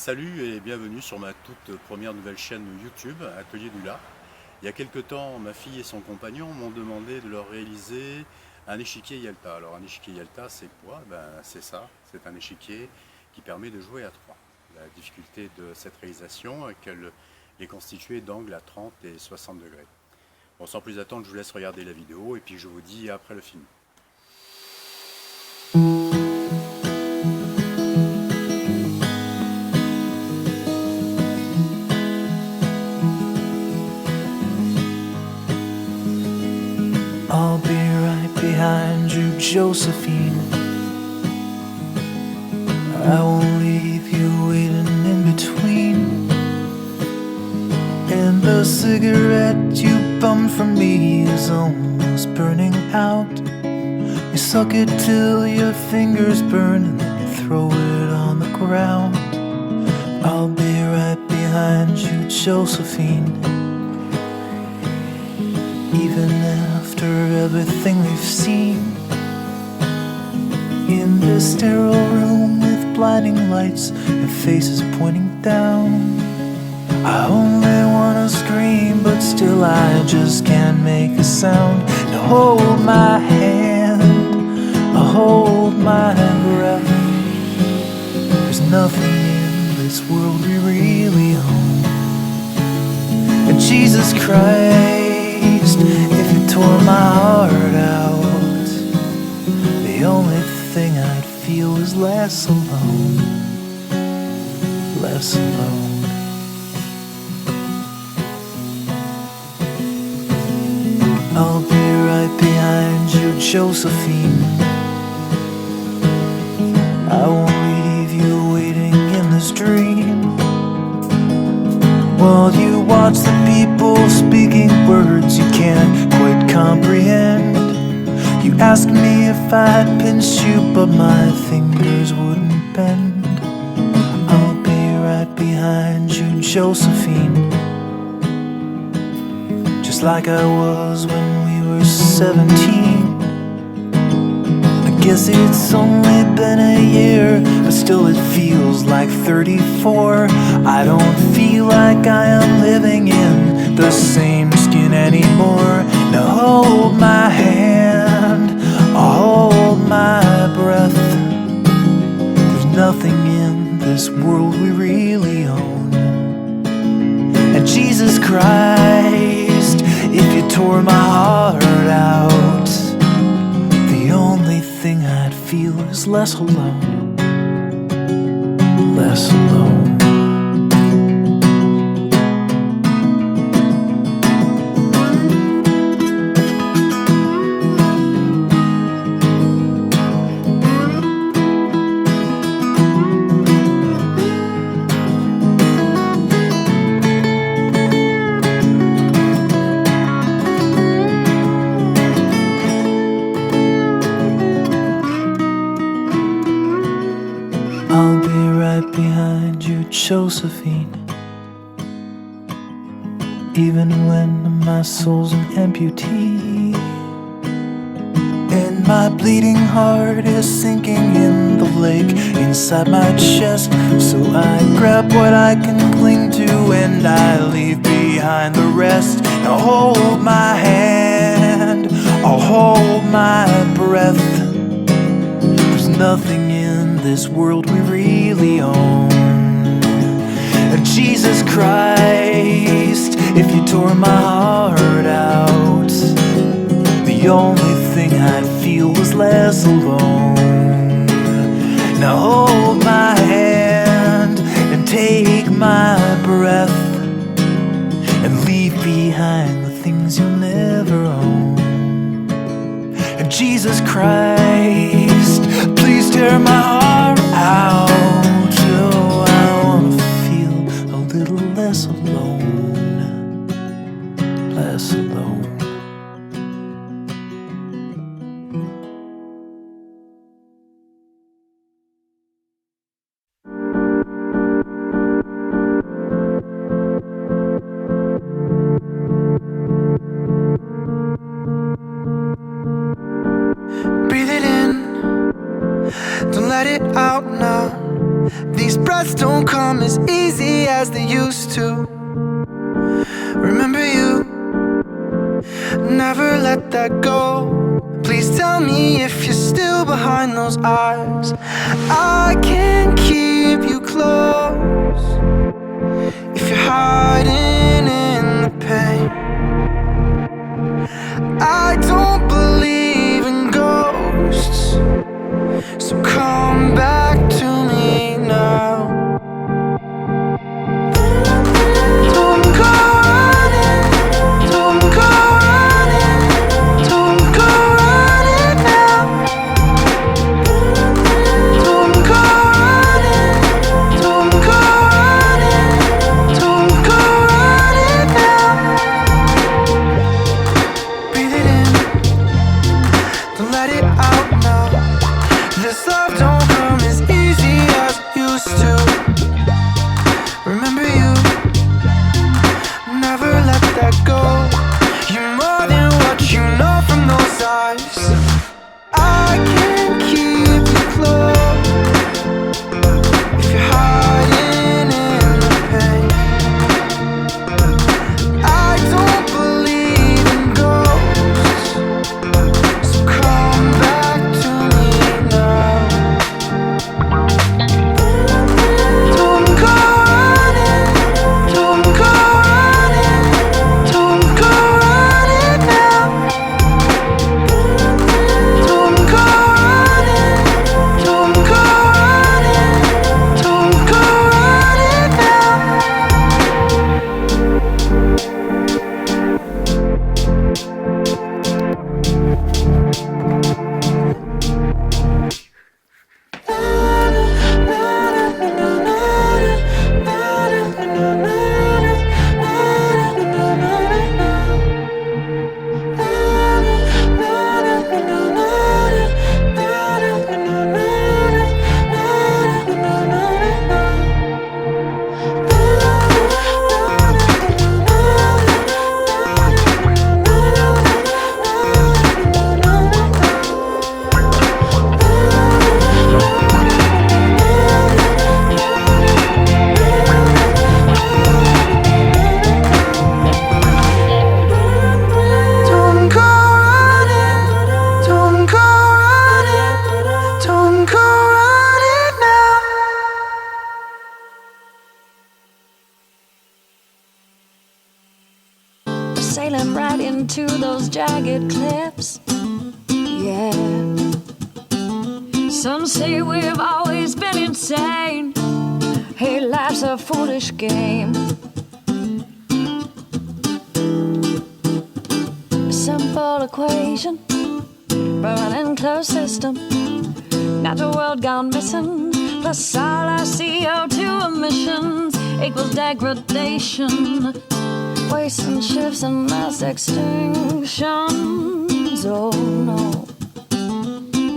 Salut et bienvenue sur ma toute première nouvelle chaîne YouTube, Atelier du Là. Il y a quelque temps, ma fille et son compagnon m'ont demandé de leur réaliser un échiquier YALTA. Alors un échiquier YALTA, c'est quoi? C'est ça, c'est un échiquier qui permet de jouer à 3. La difficulté de cette réalisation est qu'elle est constituée d'angles à 30 et 60 degrés. Bon, sans plus attendre, je vous laisse regarder la vidéo et puis je vous dis après le film. I'll be right behind you, Josephine. I won't leave you waiting in between. And the cigarette you bummed from me is almost burning out. You suck it till your fingers burn and then you throw it on the ground. I'll be right behind you, Josephine. Even after everything we've seen, in this sterile room with blinding lights and faces pointing down, I only wanna scream, but still I just can't make a sound. Now hold my hand, hold my breath. There's nothing in this world we really own. And Jesus Christ, if you tore my heart out, the only thing I'd feel is less alone, less alone. I'll be right behind you, Josephine. I won't leave you waiting in this dream, while you watch the people speaking words you can't quite comprehend. You asked me if I'd pinch you, but my fingers wouldn't bend. I'll be right behind you, Josephine, just like I was when we were 17. I guess it's only been a year, but still it feels like 34. I don't feel like I am living in the same skin anymore. Now hold my hand, hold my breath. There's nothing in this world we really own. And Jesus Christ, if you tore my heart out, the only thing I'd feel is less alone, less alone. I'll be right behind you, Josephine. Even when my soul's an amputee, and my bleeding heart is sinking in the lake inside my chest, so I grab what I can cling to and I leave behind the rest. Now hold my hand, I'll hold my breath. There's nothing in this world we really own. And Jesus Christ, if you tore my heart out, the only thing I'd feel was less alone. Now hold my hand and take my breath, and leave behind the things you'll never own. And Jesus Christ, please tear my heart out. Oh, I wanna feel a little less alone, less alone. Breathe it in, don't let it out now. These breaths don't come as easy as they used to. Remember you, never let that go. Please tell me if you're still behind those eyes. I can't keep you close if you're hiding in the pain. I don't believe in ghosts, so come back to me now. Don't go running, don't go running, don't go running now. Don't go running, don't go running, don't go running now. Breathe it in, don't let it out now. This love don't come as easy as it used to. Remember you, never let that go. You're more than what you know from those eyes. I can't keep you close if you're hiding in the pain. I don't believe in ghosts, so come back to me now. Don't go running, don't go running, don't go running now. Don't go running, don't go running, don't go running now. Don't go running, don't go running, don't go running now. Sailing right into those jagged cliffs. Yeah. Some say we've always been insane. Hey, life's a foolish game. Simple equation from an enclosed system. Natural world gone missing. Plus all our CO2 emissions equals degradation. Waste and shifts and mass extinctions. Oh no.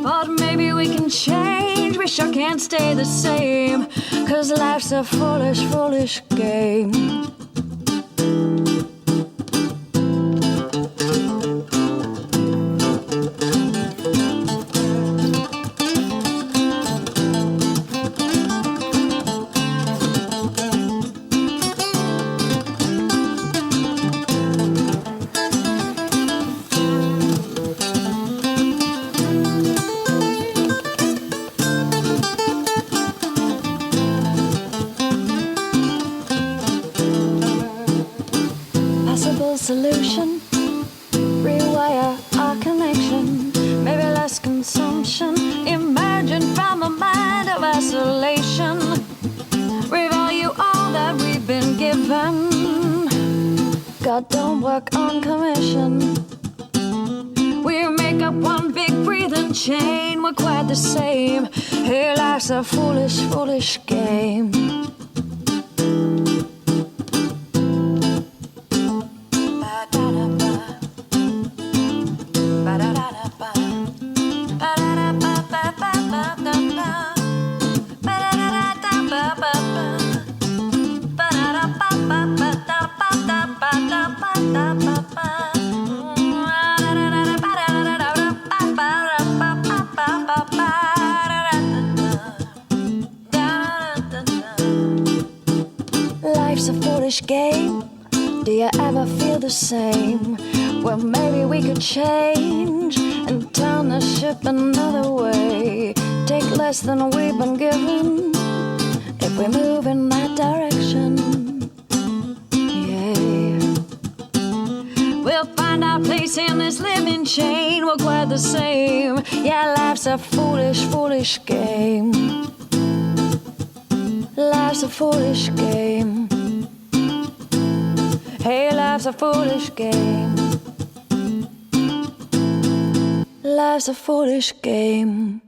But maybe we can change. We sure can't stay the same. 'Cause life's a foolish, foolish game. Possible solution, rewire our connection. Maybe less consumption, emerging from a mind of isolation. Revalue all that we've been given. God don't work on commission. We make up one big breathing chain. We're quite the same. Hey, life's a foolish, foolish game. foolish game. Do you ever feel the same? Well, maybe we could change and turn the ship another way. Take less than we've been given if we move in that direction. Yeah. We'll find our place in this living chain. We're quite the same. Yeah, life's a foolish, foolish game. Life's a foolish game. Hey, life's a foolish game. Life's a foolish game.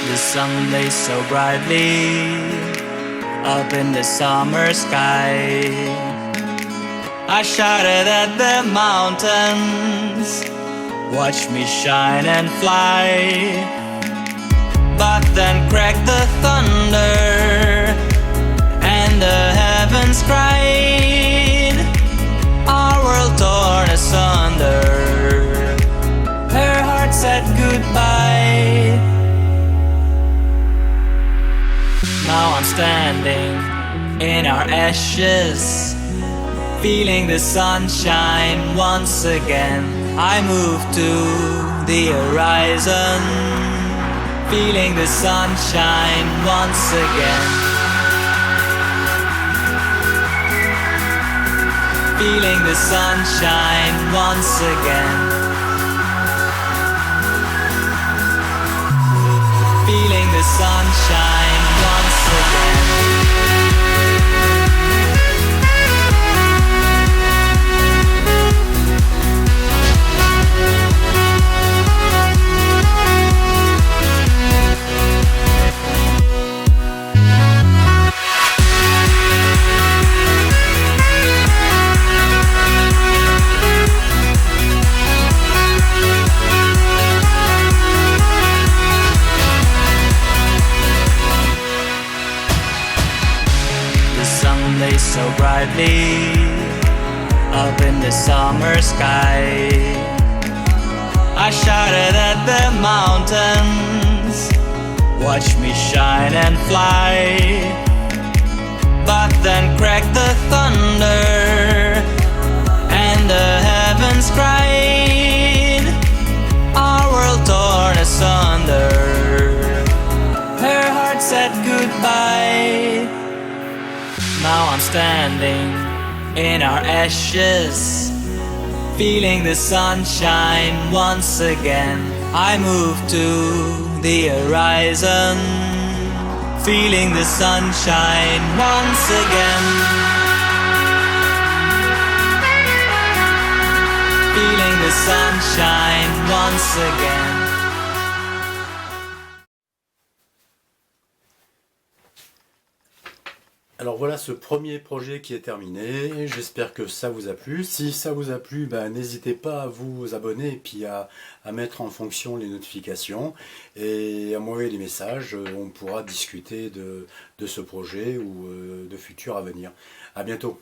The sun lays so brightly up in the summer sky. I shouted at the mountains, watch me shine and fly. But then cracked the thunder and the heavens cried. Our world torn asunder. Her heart said goodbye. Now I'm standing in our ashes, feeling the sunshine once again. I move to the horizon, feeling the sunshine once again. Feeling the sunshine once again. Feeling the sunshine once again. So brightly up in the summer sky. I shouted at the mountains, watch me shine and fly. But then cracked the thunder and the heavens cried. Our world torn asunder. Her heart said goodbye. Now I'm standing in our ashes, feeling the sunshine once again. I move to the horizon, feeling the sunshine once again. Feeling the sunshine once again. Alors voilà ce premier projet qui est terminé, j'espère que ça vous a plu. Si ça vous a plu, n'hésitez pas à vous abonner et puis à mettre en fonction les notifications et à m'envoyer des messages. On pourra discuter de ce projet ou de futurs à venir. À bientôt.